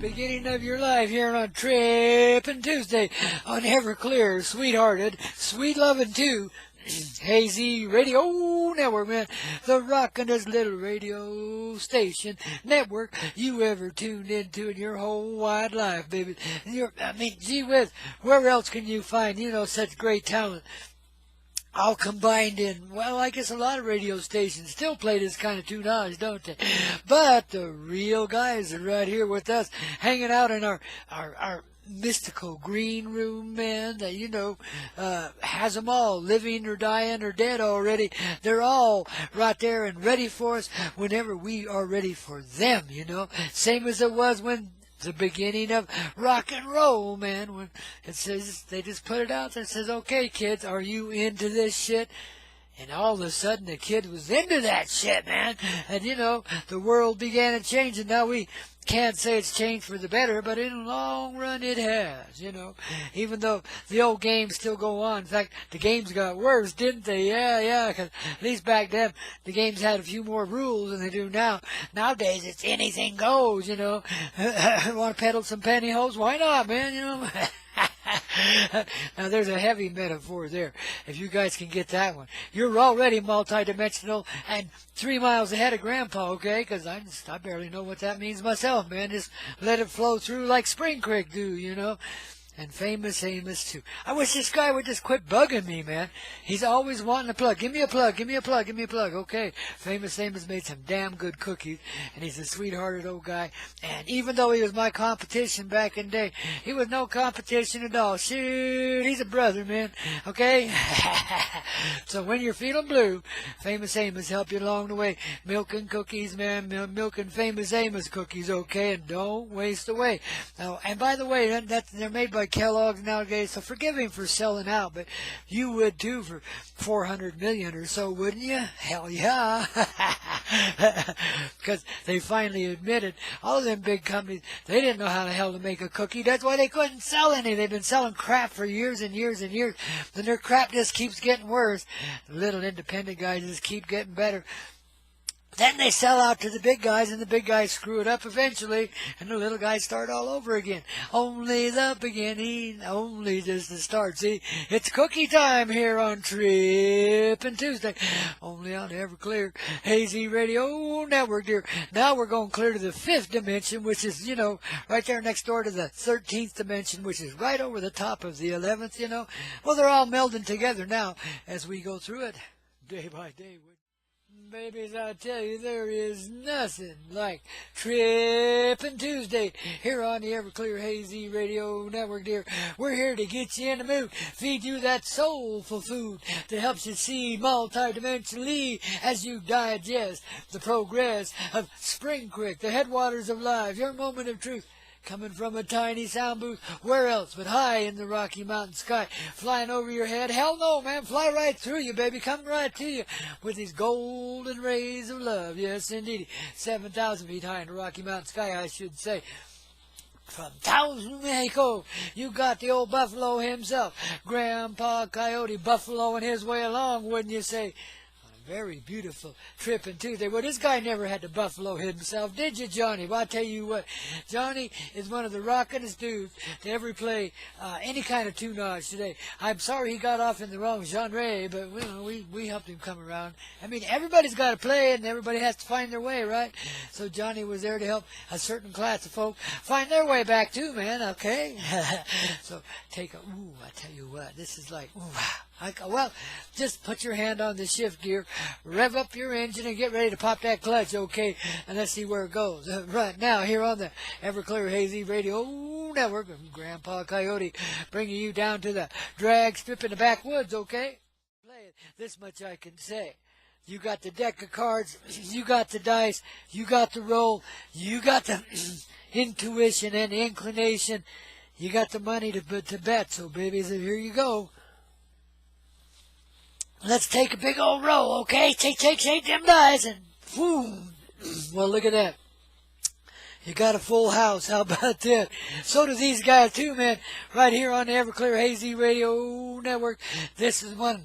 beginning of your life here on Trippin' Tuesday on Everclear, sweethearted, sweet loving too. Hazy Radio Network, man. The rockinest little radio station network you ever tuned into in your whole wide life, baby. Gee whiz, where else can you find, such great talent? All combined in, well, I guess a lot of radio stations still play this kind of tunage, don't they? But the real guys are right here with us, hanging out in our mystical green room, man, that, has them all, living or dying or dead already. They're all right there and ready for us whenever we are ready for them, Same as it was when the beginning of rock and roll, man, when it says, they just put it out there, it says, okay, kids, are you into this shit? And all of a sudden, the kid was into that shit, man. And, the world began to change, and now we can't say it's changed for the better, but in the long run, it has, Even though the old games still go on. In fact, the games got worse, didn't they? Yeah, because at least back then, the games had a few more rules than they do now. Nowadays, it's anything goes, Want to peddle some pantyhose? Why not, man, Now, there's a heavy metaphor there, if you guys can get that one. You're already multidimensional and 3 miles ahead of Grandpa, okay? Because I barely know what that means myself, man. Just let it flow through like Spring Creek do, And Famous Amos, too. I wish this guy would just quit bugging me, man. He's always wanting a plug. Give me a plug, give me a plug, give me a plug. Okay, Famous Amos made some damn good cookies, and he's a sweethearted old guy. And even though he was my competition back in the day, he was no competition at all. Shoot, he's a brother, man. Okay? So when you're feeling blue, Famous Amos help you along the way. Milking cookies, man. Milking Famous Amos cookies, okay? And don't waste away. Now, and by the way, they're made by Kellogg's nowadays, so forgive him for selling out, but you would too for 400 million or so, wouldn't you? Hell yeah. Because they finally admitted, all of them big companies, they didn't know how the hell to make a cookie. That's why they couldn't sell any. They've been selling crap for years and years and years, and their crap just keeps getting worse. The little independent guys just keep getting better. Then they sell out to the big guys, and the big guys screw it up eventually, and the little guys start all over again. Only the beginning, only just the start. See, it's cookie time here on Trippin' Tuesday, only on Everclear Hazy Radio Network, dear. Now we're going clear to the 5th dimension, which is, right there next door to the 13th dimension, which is right over the top of the 11th, Well, they're all melding together now as we go through it day by day. Babies, I tell you, there is nothing like Trippin' Tuesday here on the Everclear Hazy Radio Network, dear. We're here to get you in the mood, feed you that soulful food that helps you see multidimensionally as you digest the progress of Spring Creek, the headwaters of life, your moment of truth. Coming from a tiny sound booth, where else but high in the Rocky Mountain sky, flying over your head? Hell no, man, fly right through you, baby, come right to you with these golden rays of love. Yes, indeed, 7,000 feet high in the Rocky Mountain sky, I should say. From Taos, New Mexico, you got the old buffalo himself, Grandpa Coyote, buffaloing his way along, wouldn't you say? Very beautiful Trippin' Tuesday. Well, this guy never had to buffalo himself, did you, Johnny? Well, I'll tell you what, Johnny is one of the rockinest dudes to ever play any kind of tunage today. I'm sorry he got off in the wrong genre, but we helped him come around. I mean, everybody's got to play, and everybody has to find their way, right? So Johnny was there to help a certain class of folk find their way back too, man, okay? So I tell you what, this is like, well, just put your hand on the shift gear, rev up your engine, and get ready to pop that clutch, okay? And let's see where it goes. Right now, here on the Everclear Hazy Radio Network, Grandpa Coyote, bringing you down to the drag strip in the backwoods, okay? Play it. This much I can say. You got the deck of cards, you got the dice, you got the roll, you got the intuition and inclination, you got the money to bet, so babies, here you go. Let's take a big old roll, okay? Shake them dice, and boom. Well, look at that. You got a full house. How about that? So do these guys, too, man. Right here on the Everclear Hazy Radio Network. This is one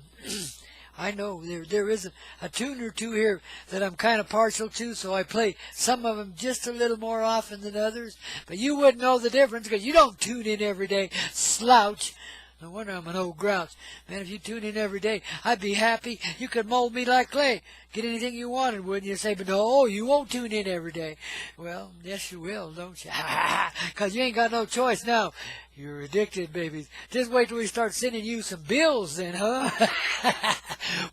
I know there is a tune or two here that I'm kind of partial to, so I play some of them just a little more often than others. But you wouldn't know the difference because you don't tune in every day, slouch. No wonder I'm an old grouch. Man, if you tune in every day, I'd be happy. You could mold me like clay. Get anything you wanted, wouldn't you? Say, but no, you won't tune in every day. Well, yes, you will, don't you? Because you ain't got no choice now. You're addicted, babies. Just wait till we start sending you some bills then, huh?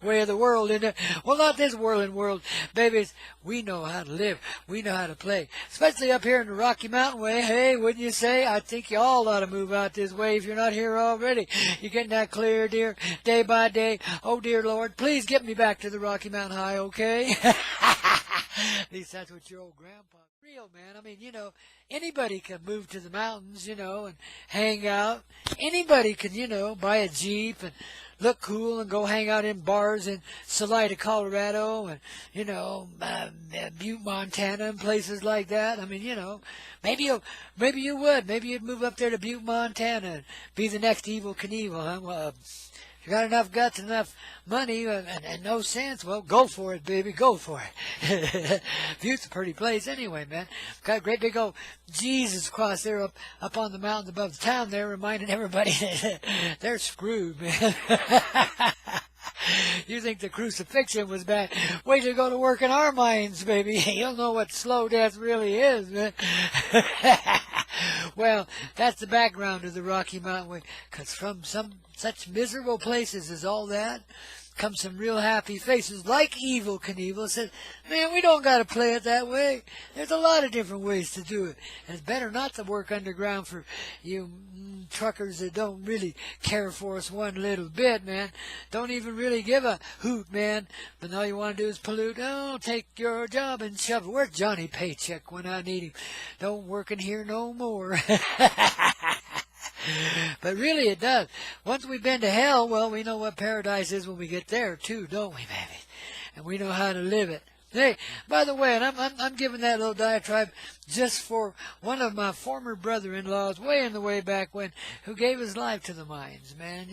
Way of the world, isn't it? Well, not this whirling world. Babies, we know how to live. We know how to play. Especially up here in the Rocky Mountain way. Hey, wouldn't you say? I think you all ought to move out this way if you're not here already. You're getting that clear, dear, day by day. Oh, dear Lord, please get me back to the Rocky Mountain High, okay? At least that's what your old grandpa... Real, man. I mean, anybody can move to the mountains, and hang out. Anybody can, buy a Jeep and look cool and go hang out in bars in Salida, Colorado, and, Butte, Montana, and places like that. I mean, maybe you would. Maybe you'd move up there to Butte, Montana and be the next Evel Knievel, huh? Well, if you got enough guts, enough money, and no sense, well, go for it, baby, go for it. Butte's a pretty place anyway, man. Got a great big old Jesus cross there up on the mountain above the town there, reminding everybody they're screwed, man. You think the crucifixion was bad? Wait till you go to work in our mines, baby. You'll know what slow death really is, man. Well, that's the background of the Rocky Mountain Way. Because from some such miserable places as all that come some real happy faces like Evel Knievel says, man, we don't got to play it that way. There's a lot of different ways to do it. And it's better not to work underground for you truckers that don't really care for us one little bit, man. Don't even really give a hoot, man. But all you want to do is pollute. Oh, take your job and shove it. Where's Johnny Paycheck when I need him? Don't work in here no more. But really it does. Once we've been to hell, well, we know what paradise is when we get there, too, don't we, baby? And we know how to live it. Hey, by the way, and I'm giving that little diatribe just for one of my former brother-in-laws way in the way back when, who gave his life to the mines, man,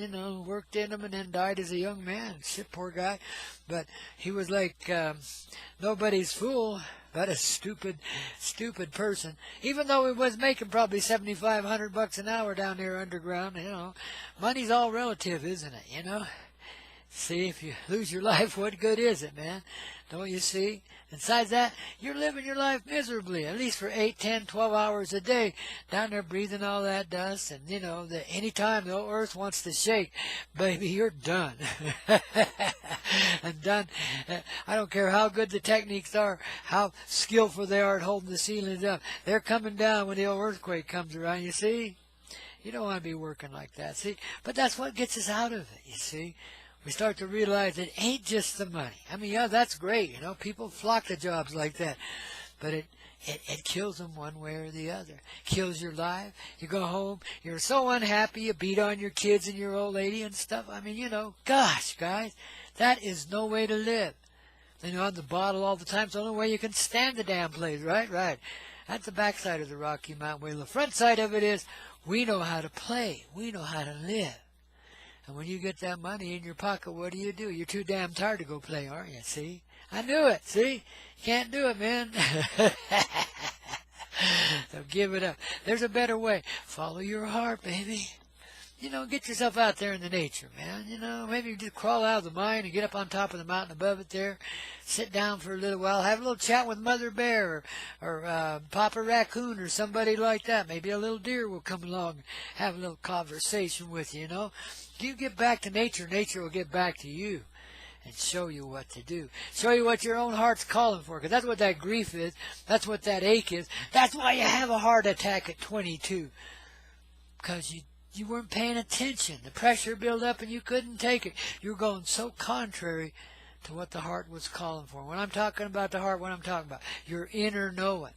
worked in them and then died as a young man. Shit, poor guy. But he was like nobody's fool, but a stupid person. Even though he was making probably $7,500 an hour down there underground, money's all relative, isn't it, See, if you lose your life, what good is it, man? Don't you see? Besides that, you're living your life miserably, at least for 8, 10, 12 hours a day, down there breathing all that dust. And, any time the earth wants to shake, baby, you're done. And done. I don't care how good the techniques are, how skillful they are at holding the ceilings up. They're coming down when the old earthquake comes around, you see? You don't want to be working like that, see? But that's what gets us out of it, you see? We start to realize it ain't just the money. I mean, yeah, that's great. People flock to jobs like that. But it kills them one way or the other. Kills your life. You go home, you're so unhappy, you beat on your kids and your old lady and stuff. I mean, gosh, guys, that is no way to live. On the bottle all the time, it's the only way you can stand the damn place, right? Right. That's the backside of the Rocky Mountain Way. The front side of it is we know how to play. We know how to live. And when you get that money in your pocket, what do? You're too damn tired to go play, aren't you? See? I knew it. See? You can't do it, man. So give it up. There's a better way. Follow your heart, baby. Get yourself out there in the nature, man. Maybe you just crawl out of the mine and get up on top of the mountain above it there. Sit down for a little while. Have a little chat with Mother Bear or Papa Raccoon or somebody like that. Maybe a little deer will come along and have a little conversation with you, You get back to nature, nature will get back to you and show you what to do. Show you what your own heart's calling for, because that's what that grief is. That's what that ache is. That's why you have a heart attack at 22, because you weren't paying attention. The pressure built up and you couldn't take it. You were going so contrary to what the heart was calling for. When I'm talking about the heart, what I'm talking about, your inner knowing,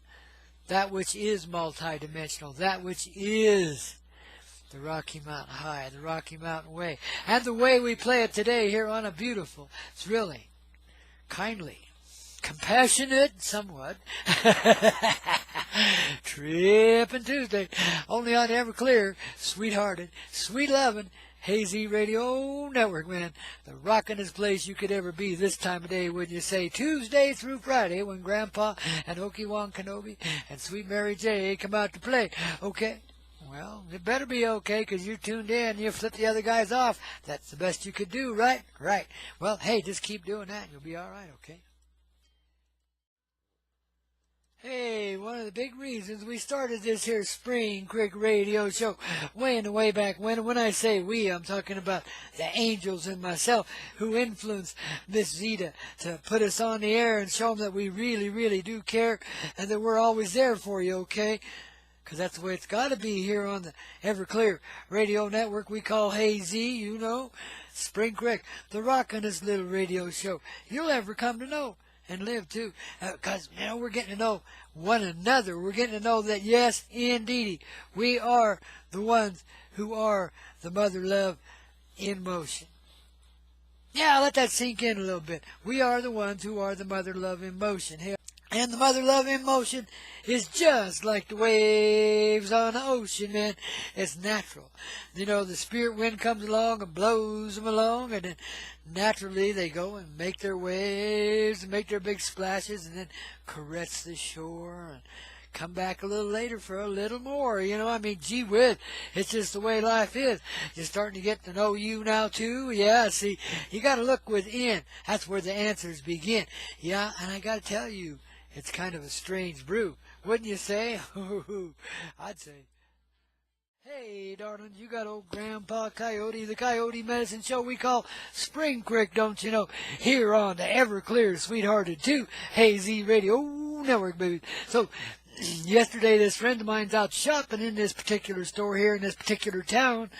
that which is multidimensional, that which is the Rocky Mountain High, the Rocky Mountain Way, and the way we play it today here on a beautiful, thrilling, kindly, compassionate, somewhat, Trippin' Tuesday, only on Everclear, sweethearted, sweet loving, Hazy Radio Network, man. The rockinest place you could ever be this time of day, wouldn't you say? Tuesday through Friday, when Grandpa and Okie-Wan Kenobi and Sweet Mary J. come out to play. Okay? Well, it better be okay, 'cause you're tuned in. You flip the other guys off. That's the best you could do, right? Right. Well, hey, just keep doing that. You'll be all right, okay? Hey, one of the big reasons we started this here Spring Crick Radio show way in the way back when I say we, I'm talking about the angels and myself who influenced Miss Zeta to put us on the air and show them that we really, really do care and that we're always there for you, okay? 'Cause that's the way it's got to be here on the Everclear Radio Network we call Hazy, you know. Spring Crick, the rockinest little radio show you'll ever come to know. And live too, because you know we're getting to know one another. We're getting to know that yes, indeed, we are the ones who are the mother love in motion. Yeah, let that sink in a little bit. We are the ones who are the mother love in motion. Hey, and the mother love in motion is just like the waves on the ocean, man. It's natural. You know, the spirit wind comes along and blows them along, and then naturally they go and make their waves and make their big splashes and then caress the shore and come back a little later for a little more. You know, I mean, gee whiz, it's just the way life is. You're starting to get to know you now, too. Yeah, see, you got to look within. That's where the answers begin. Yeah, and I got to tell you, it's kind of a strange brew, wouldn't you say? I'd say. Hey, darling, you got old Grandpa Coyote, the Coyote Medicine Show we call Spring Crick, don't you know? Here on the Everclear, Sweethearted 2, Hazy Radio Network, baby. So, yesterday this friend of mine's out shopping in this particular store here in this particular town,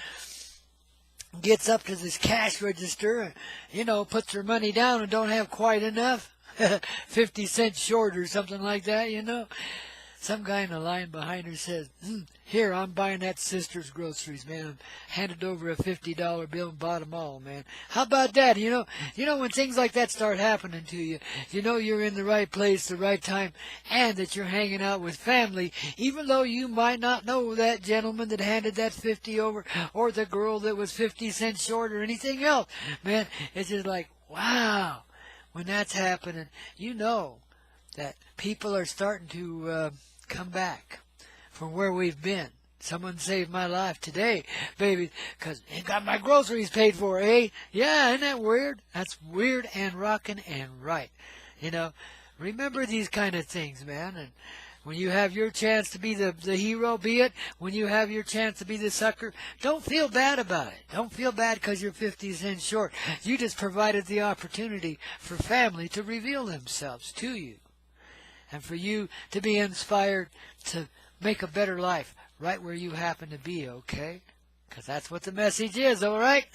gets up to this cash register, and, you know, puts her money down and don't have quite enough. 50 cents short or something like that, you know. Some guy in the line behind her says, here, I'm buying that sister's groceries, man. Handed over a $50 bill and bought them all, man. How about that? You know, when things like that start happening to you, you know you're in the right place, the right time, and that you're hanging out with family, even though you might not know that gentleman that handed that 50 over, or the girl that was 50 cents short, or anything else. Man, it's just like, wow. When that's happening, you know that people are starting to come back from where we've been. Someone saved my life today, baby, because I got my groceries paid for, eh? Yeah, isn't that weird? That's weird and rockin' and right. You know, remember these kind of things, man, and when you have your chance to be the hero, be it. When you have your chance to be the sucker, don't feel bad about it. Don't feel bad because you're 50 cents short. You just provided the opportunity for family to reveal themselves to you. And for you to be inspired to make a better life right where you happen to be, okay? Because that's what the message is, all right?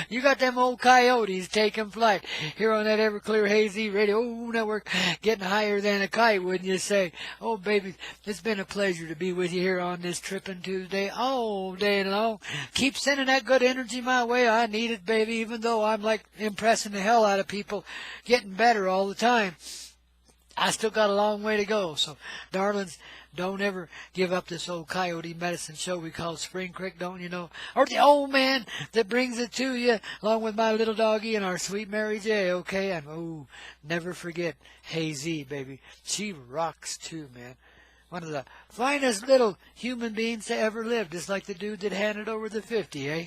You got them old coyotes taking flight here on that Everclear Hazy Radio Network, getting higher than a kite, wouldn't you say? Oh, baby, it's been a pleasure to be with you here on this Trippin' Tuesday all day long. Keep sending that good energy my way. I need it, baby, even though I'm like impressing the hell out of people, getting better all the time. I still got a long way to go, so, darlings, don't ever give up this old Coyote Medicine Show we call Spring Crick, don't you know? Or the old man that brings it to you, along with my little doggy and our sweet Mary J, okay? And, oh, never forget Hazy, baby. She rocks, too, man. One of the finest little human beings to ever live, just like the dude that handed over the 50, eh?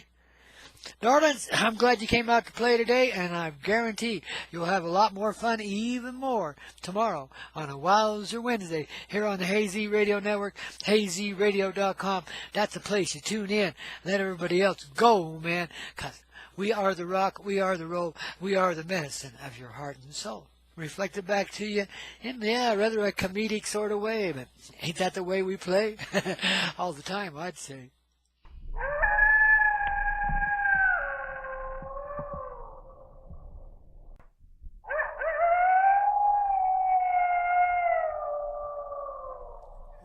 Darlings, I'm glad you came out to play today, and I guarantee you'll have a lot more fun, even more, tomorrow on a Wowzer Wednesday here on the Hazy Radio Network, hazyradio.com. That's the place you tune in. Let everybody else go, man, because we are the rock, we are the roll, we are the medicine of your heart and soul. Reflected back to you in, yeah, rather a comedic sort of way, but ain't that the way we play? All the time, I'd say.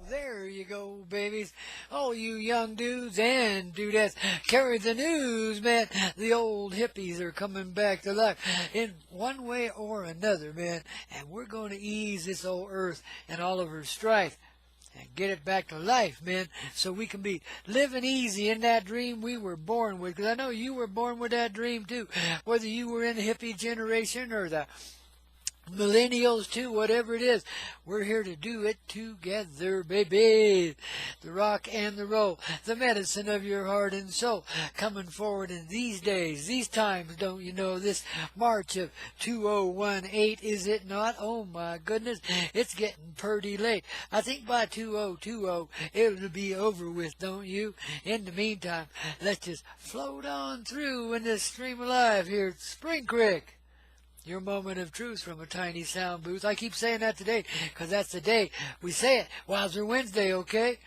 There you go, babies. Oh, you young dudes and dudettes, carry the news, man. The old hippies are coming back to life in one way or another, man. And we're going to ease this old earth and all of her strife and get it back to life, man, so we can be living easy in that dream we were born with. Because I know you were born with that dream too, whether you were in the hippie generation or the millennials too, whatever it is. We're here to do it together, baby. The rock and the roll, the medicine of your heart and soul, coming forward in these days, these times, don't you know, this March of 2018, is it not? Oh my goodness, it's getting pretty late. I think by 2020 it'll be over with, don't you? In the meantime, let's just float on through in this stream of life here at Spring Crick. Your moment of truth from a tiny sound booth. I keep saying that today because that's the day we say it. Wowzer Wednesday, okay?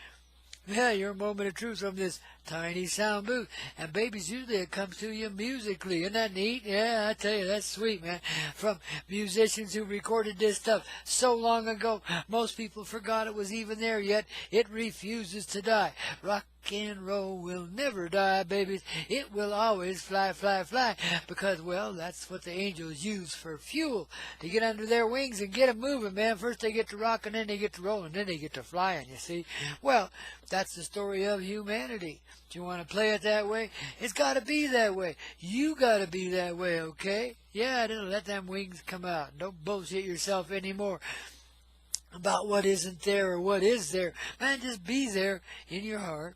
Yeah, your moment of truth from this tiny sound booth. And babies, usually it comes to you musically. Isn't that neat? Yeah, I tell you, that's sweet, man. From musicians who recorded this stuff so long ago, most people forgot it was even there, yet it refuses to die. Rock and roll will never die, babies. It will always fly, fly, fly. Because, well, that's what the angels use for fuel, to get under their wings and get them moving, man. First they get to rocking, then they get to rolling, then they get to flying, you see. Well, that's the story of humanity. Do you want to play it that way? It's got to be that way. You got to be that way, okay? Yeah, don't let them wings come out. Don't bullshit yourself anymore about what isn't there or what is there. Man, just be there in your heart.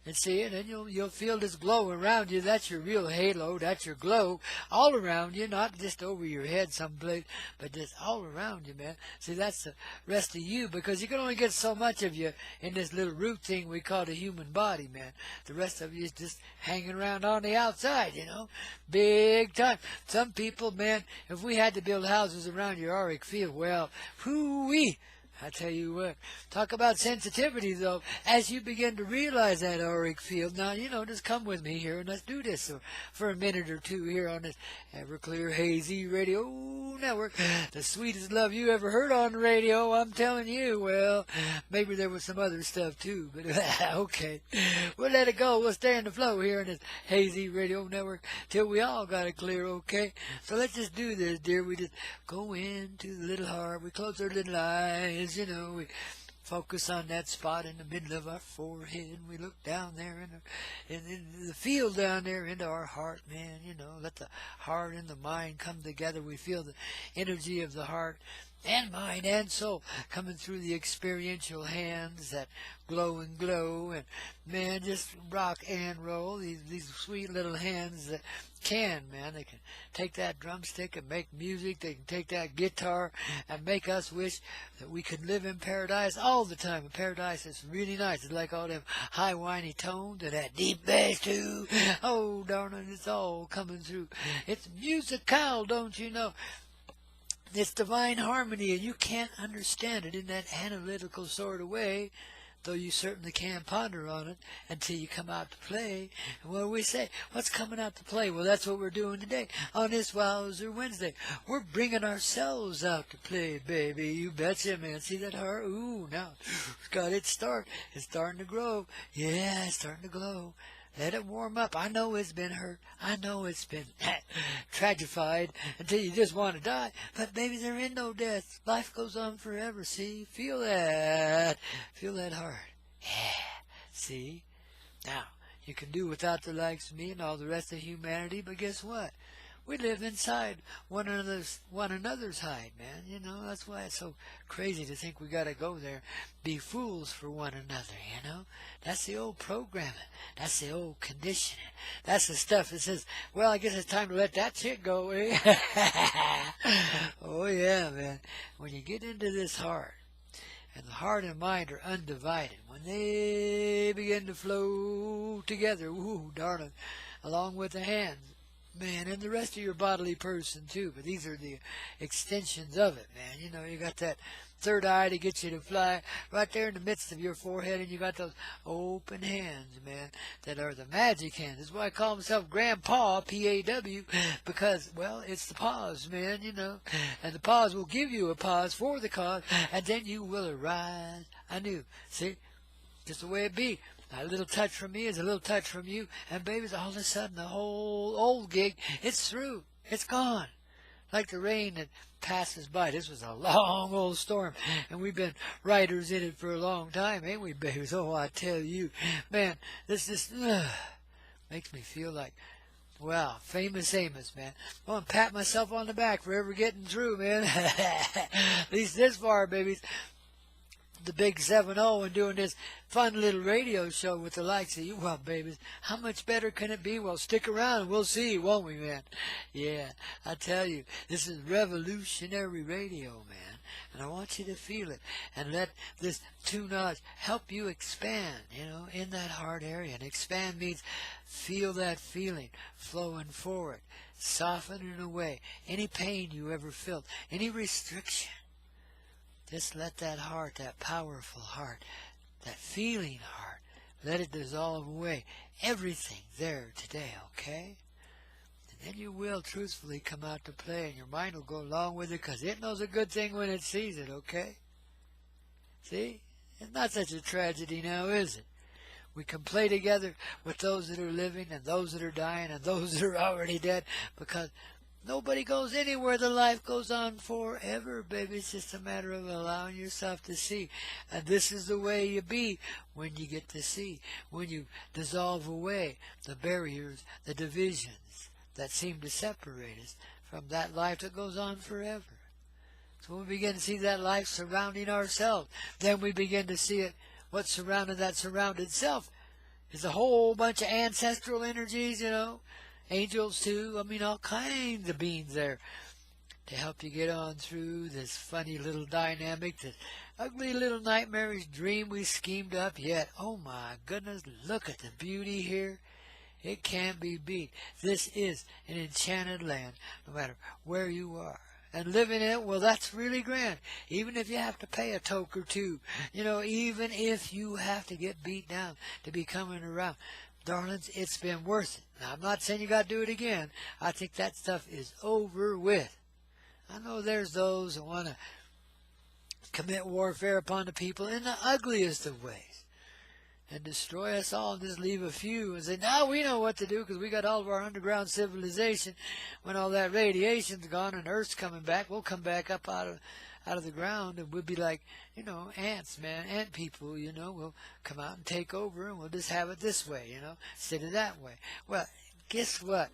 And see it, and you'll feel this glow around you. That's your real halo. That's your glow all around you, not just over your head someplace, but just all around you, man. See, that's the rest of you, because you can only get so much of you in this little root thing we call the human body, man. The rest of you is just hanging around on the outside, you know, big time. Some people, man, if we had to build houses around your auric field, well, hoo-wee. I tell you what, talk about sensitivity, though, as you begin to realize that auric field. Now, you know, just come with me here and let's do this for a minute or two here on this Everclear Hazy Radio Network. The sweetest love you ever heard on the radio, I'm telling you. Well, maybe there was some other stuff too, but okay. We'll let it go. We'll stay in the flow here in this Hazy Radio Network till we all got it clear, okay? So let's just do this, dear. We just go into the little heart. We close our little eyes. You know, we focus on that spot in the middle of our forehead, and we look down there in the field down there into our heart, man. You know, let the heart and the mind come together. We feel the energy of the heart and mind and soul coming through the experiential hands that glow and glow, and man, just rock and roll. These sweet little hands that can, man, they can take that drumstick and make music. They can take that guitar and make us wish that we could live in paradise all the time. And paradise is really nice. It's like all them high whiny tones and that deep bass too. Oh, darling, it's all coming through. It's musical, don't you know? It's divine harmony, and you can't understand it in that analytical sort of way, though you certainly can ponder on it until you come out to play. And what do we say? What's coming out to play? Well, that's what we're doing today on this Wowzer Wednesday. We're bringing ourselves out to play, baby. You betcha, man. See that heart? Ooh, now it's got its start. It's starting to grow. Yeah, it's starting to glow. Let it warm up. I know it's been hurt. I know it's been tragified until you just want to die. But baby, there ain't no death. Life goes on forever. See? Feel that. Feel that heart. Yeah. See? Now, you can do without the likes of me and all the rest of humanity, but guess what? We live inside one another's hide, man. You know, that's why it's so crazy to think we got to go there, be fools for one another, you know. That's the old programming. That's the old conditioning. That's the stuff that says, well, I guess it's time to let that shit go, eh? Oh, yeah, man. When you get into this heart, and the heart and mind are undivided, when they begin to flow together, ooh, darling, along with the hands, man, and the rest of your bodily person too, but these are the extensions of it, man. You know, you got that third eye to get you to fly right there in the midst of your forehead, and you got those open hands, man, that are the magic hands. That's why I call myself Grandpaw, P-A-W, because, well, it's the pause, man, you know, and the pause will give you a pause for the cause, and then you will arise anew. See, just the way it be. A little touch from me is a little touch from you, and babies, all of a sudden the whole old gig, it's through. It's gone. Like the rain that passes by. This was a long old storm, and we've been riders in it for a long time, ain't we, babies? Oh, I tell you, man, this just makes me feel like, wow, famous Amos, man. I want to pat myself on the back for ever getting through, man. At least this far, babies. The big 7-0 and doing this fun little radio show with the likes of you. Well, babies, how much better can it be? Well, stick around and we'll see, won't we, man? Yeah, I tell you, this is revolutionary radio, man. And I want you to feel it and let this two-notch help you expand, in that heart area. And expand means feel that feeling flowing forward, softening away any pain you ever felt, any restriction. Just let that heart, that powerful heart, that feeling heart, let it dissolve away. Everything there today, okay? And then you will truthfully come out to play, and your mind will go along with it because it knows a good thing when it sees it, okay? See? It's not such a tragedy now, is it? We can play together with those that are living and those that are dying and those that are already dead because nobody goes anywhere. The life goes on forever, baby. It's just a matter of allowing yourself to see. And this is the way you be when you get to see. When you dissolve away the barriers, the divisions that seem to separate us from that life that goes on forever. So when we begin to see that life surrounding ourselves, then we begin to see it, what's surrounding that surrounded self is a whole bunch of ancestral energies, angels too, all kinds of beings there to help you get on through this funny little dynamic, this ugly little nightmarish dream we schemed up. Yet, oh my goodness, look at the beauty here. It can't be beat. This is an enchanted land, no matter where you are. And living in it, well, that's really grand. Even if you have to pay a toke or two, even if you have to get beat down to be coming around. Darlings, it's been worth it. Now, I'm not saying you got to do it again. I think that stuff is over with. I know there's those that want to commit warfare upon the people in the ugliest of ways and destroy us all and just leave a few and say, now we know what to do because we got all of our underground civilization. When all that radiation's gone and Earth's coming back, we'll come back up out of the ground, and we'll be like, ants, man, ant people, we'll come out and take over, and we'll just have it this way, instead of that way. Well, guess what?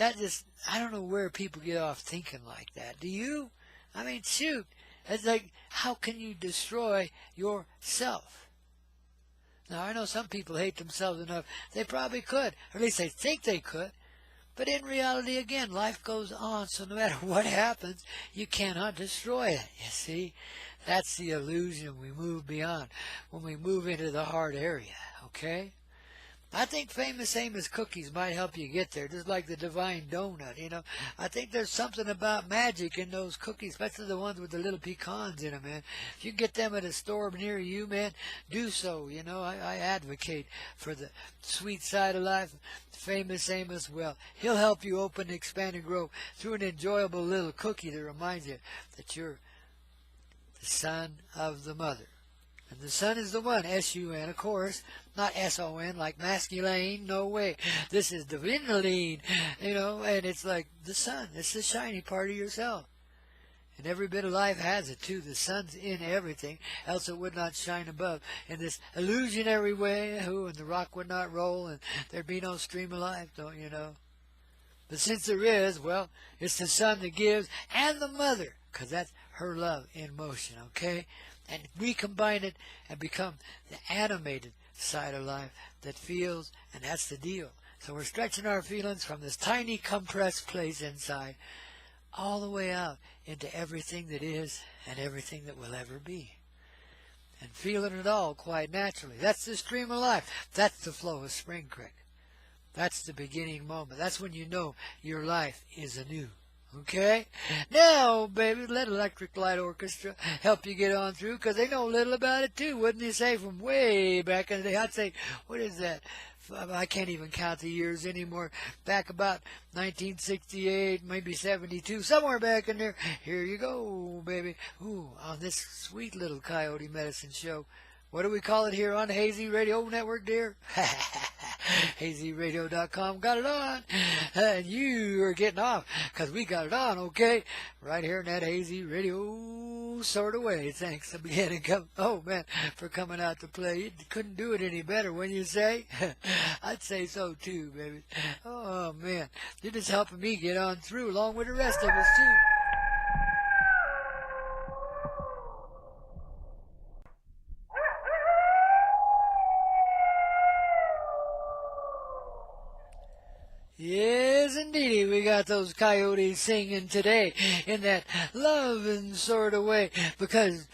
I don't know where people get off thinking like that. Do you? Shoot. It's like, how can you destroy yourself? Now, I know some people hate themselves enough. They probably could, or at least they think they could. But in reality, again, life goes on, so no matter what happens, you cannot destroy it, you see? That's the illusion we move beyond when we move into the heart area, okay? I think famous Amos cookies might help you get there, just like the divine donut, I think there's something about magic in those cookies, especially the ones with the little pecans in them, man. If you get them at a store near you, man, do so, I advocate for the sweet side of life. Famous Amos, well, he'll help you open, expand, and grow through an enjoyable little cookie that reminds you that you're the son of the mother. And the sun is the one, S-U-N, of course, not S-O-N, like masculine, no way. This is divinely, and it's like the sun. It's the shiny part of yourself. And every bit of life has it, too. The sun's in everything, else it would not shine above. In this illusionary way, and the rock would not roll, and there'd be no stream of life, don't you know? But since there is, well, it's the sun that gives, and the mother, because that's her love in motion, okay? And we combine it and become the animated side of life that feels, and that's the deal. So we're stretching our feelings from this tiny compressed place inside all the way out into everything that is and everything that will ever be. And feeling it all quite naturally. That's the stream of life. That's the flow of Spring Creek. That's the beginning moment. That's when you know your life is anew. Okay? Now, baby, let Electric Light Orchestra help you get on through, because they know a little about it, too. Wouldn't you say, from way back in the day? I'd say, what is that? I can't even count the years anymore. Back about 1968, maybe 72, somewhere back in there. Here you go, baby. Ooh, on this sweet little Coyote Medicine show. What do we call it here on the Hazy Radio Network, dear? hazyradio.com got it on, and you are getting off, because we got it on, okay? Right here in that hazy radio sort of way. Thanks again, oh man, for coming out to play. You couldn't do it any better, wouldn't you say? I'd say so too, baby. Oh man, you're just helping me get on through along with the rest of us too. Yes, indeedy, we got those coyotes singing today in that loving sort of way because,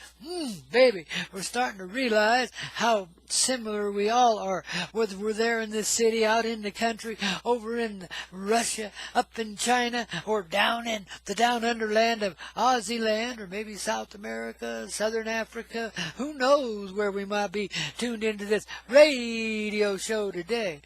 baby, we're starting to realize how similar we all are, whether we're there in this city, out in the country, over in Russia, up in China, or down in the down under land of Aussie land, or maybe South America, Southern Africa. Who knows where we might be tuned into this radio show today.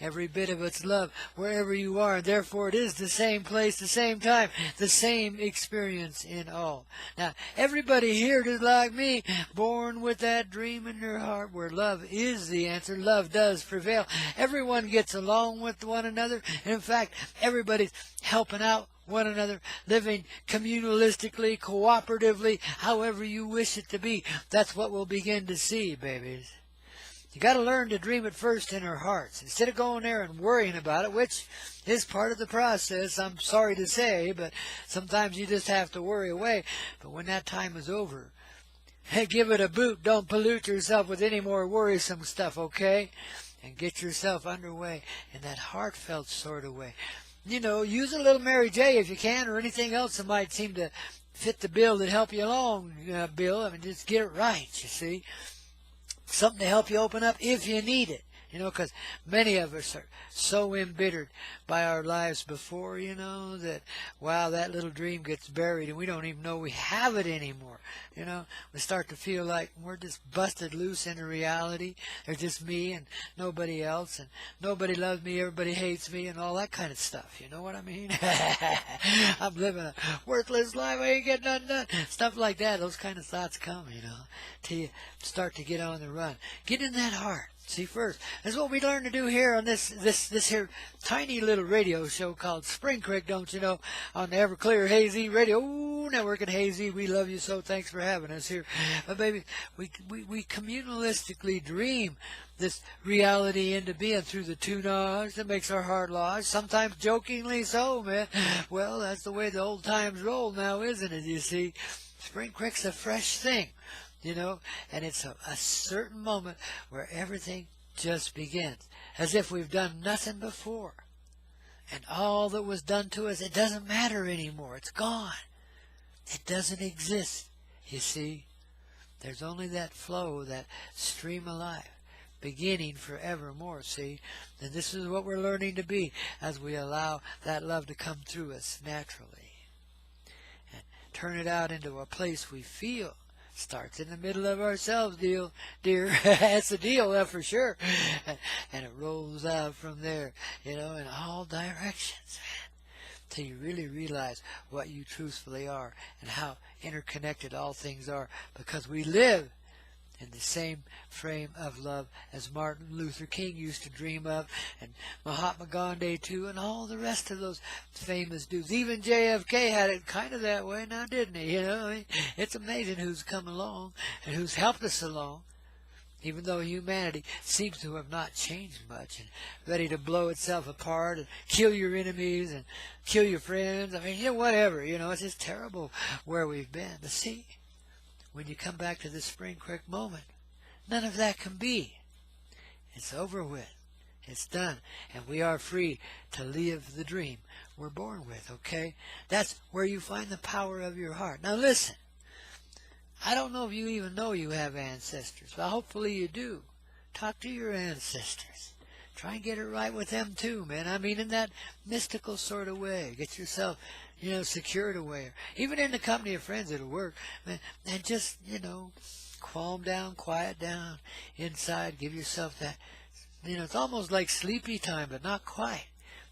Every bit of it's love wherever you are, and therefore it is the same place, the same time, the same experience in all. Now, everybody here is like me, born with that dream in their heart where love is the answer. Love does prevail. Everyone gets along with one another. And in fact, everybody's helping out one another, living communalistically, cooperatively, however you wish it to be. That's what we'll begin to see, babies. You got to learn to dream it first in our hearts, instead of going there and worrying about it, which is part of the process, I'm sorry to say, but sometimes you just have to worry away. But when that time is over, hey, give it a boot. Don't pollute yourself with any more worrisome stuff, okay? And get yourself underway in that heartfelt sort of way. You know, use a little Mary J if you can, or anything else that might seem to fit the bill that help you along, Bill. I mean, just get it right, you see. Something to help you open up if you need it, you know, because many of us are so embittered by our lives before, you know, that, wow, that little dream gets buried and we don't even know we have it anymore, you know. We start to feel like we're just busted loose into reality. There's just me and nobody else, and nobody loves me, everybody hates me, and all that kind of stuff, you know what I mean? I'm living a worthless life, I ain't getting nothing done. Stuff like that, those kind of thoughts come, you know, till you start to get on the run. Get in that heart. See, first, that's what we learn to do here on this here tiny little radio show called Spring Crick, don't you know, on the Everclear Hazy Radio Network and Hazy. We love you so. Thanks for having us here. But baby, we communalistically dream this reality into being through the tunage that makes our heart lodge. Sometimes jokingly so, man. Well, that's the way the old times roll now, isn't it? You see, Spring Crick's a fresh thing. You know, and it's a certain moment where everything just begins, as if we've done nothing before. And all that was done to us, it doesn't matter anymore. It's gone. It doesn't exist, you see. There's only that flow, that stream of life, beginning forevermore, see. And this is what we're learning to be as we allow that love to come through us naturally. And turn it out into a place we feel. Starts in the middle of ourselves, dear. That's the deal, that's for sure. And it rolls out from there, you know, in all directions, man, till you really realize what you truthfully are and how interconnected all things are, because we live in the same frame of love as Martin Luther King used to dream of, and Mahatma Gandhi too, and all the rest of those famous dudes. Even JFK had it kind of that way now, didn't he? You know, I mean, it's amazing who's come along and who's helped us along, even though humanity seems to have not changed much and ready to blow itself apart and kill your enemies and kill your friends. I mean, you know, whatever, you know, it's just terrible where we've been. But see, when you come back to this Spring Crick moment, none of that can be. It's over with. It's done. And we are free to live the dream we're born with, okay? That's where you find the power of your heart. Now listen, I don't know if you even know you have ancestors, but hopefully you do. Talk to your ancestors. Try and get it right with them too, man. I mean, in that mystical sort of way. Get yourself, you know, secured away. Even in the company of friends, it'll work. And just, you know, calm down, quiet down inside. Give yourself that, you know, it's almost like sleepy time, but not quite,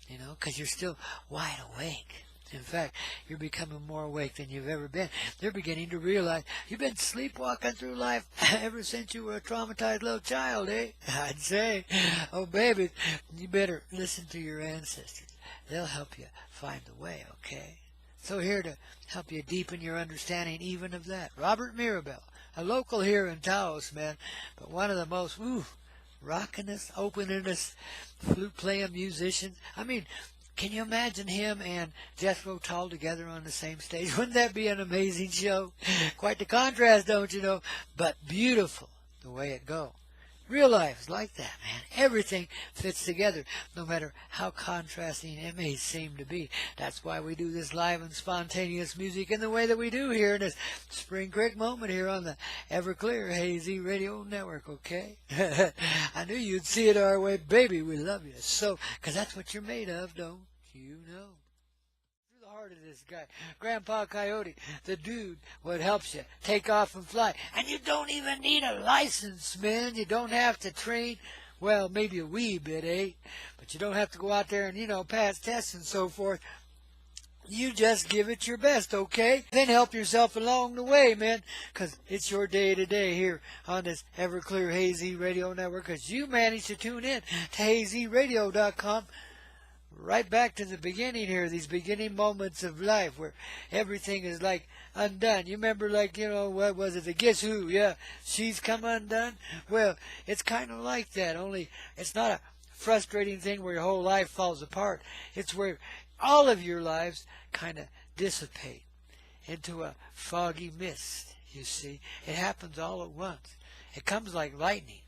you know, because you're still wide awake. In fact, you're becoming more awake than you've ever been. They're beginning to realize you've been sleepwalking through life ever since you were a traumatized little child, eh? I'd say. Oh, baby, you better listen to your ancestors. They'll help you find the way, okay? So here to help you deepen your understanding even of that, Robert Mirabel, a local here in Taos, man, but one of the most, rockinest, openingest, flute-playing musicians. I mean, can you imagine him and Jethro Tull together on the same stage? Wouldn't that be an amazing show? Quite the contrast, don't you know? But beautiful the way it goes. Real life is like that, man. Everything fits together, no matter how contrasting it may seem to be. That's why we do this live and spontaneous music in the way that we do here in this Spring Creek moment here on the Everclear Hazy Radio Network, okay? I knew you'd see it our way. Baby, we love you so, because that's what you're made of, don't you know? Of this guy, Grandpa Coyote, the dude what helps you take off and fly. And you don't even need a license, man. You don't have to train. Well, maybe a wee bit, eh? But you don't have to go out there and, pass tests and so forth. You just give it your best, okay? Then help yourself along the way, man, because it's your day today here on this Everclear Hazy Radio Network, because you managed to tune in to hazyradio.com. Right back to the beginning here, these beginning moments of life where everything is like undone. You remember what was it, the Guess Who? Yeah, she's come undone. Well, it's kind of like that, only it's not a frustrating thing where your whole life falls apart. It's where all of your lives kind of dissipate into a foggy mist, you see. It happens all at once. It comes like lightning.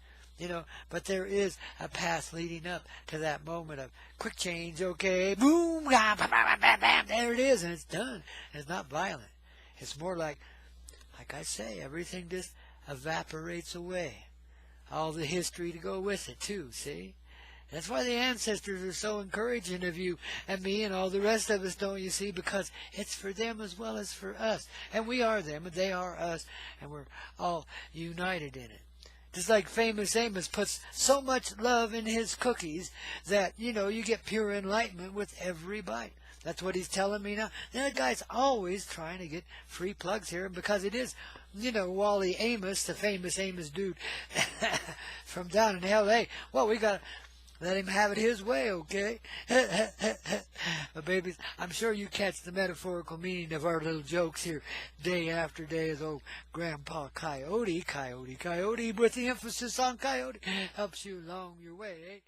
But there is a path leading up to that moment of quick change, okay, boom, bam, bam, bam, bam, there it is, and it's done. And it's not violent. It's more like I say, everything just evaporates away. All the history to go with it, too, see? That's why the ancestors are so encouraging of you and me and all the rest of us, don't you see? Because it's for them as well as for us. And we are them, and they are us, and we're all united in it. Just like Famous Amos puts so much love in his cookies that, you get pure enlightenment with every bite. That's what he's telling me now. That guy's always trying to get free plugs here because it is, Wally Amos, the Famous Amos dude from down in L.A. Well, we got to let him have it his way, okay? But babies, I'm sure you catch the metaphorical meaning of our little jokes here day after day as old Grandpa Coyote, with the emphasis on Coyote, helps you along your way, eh?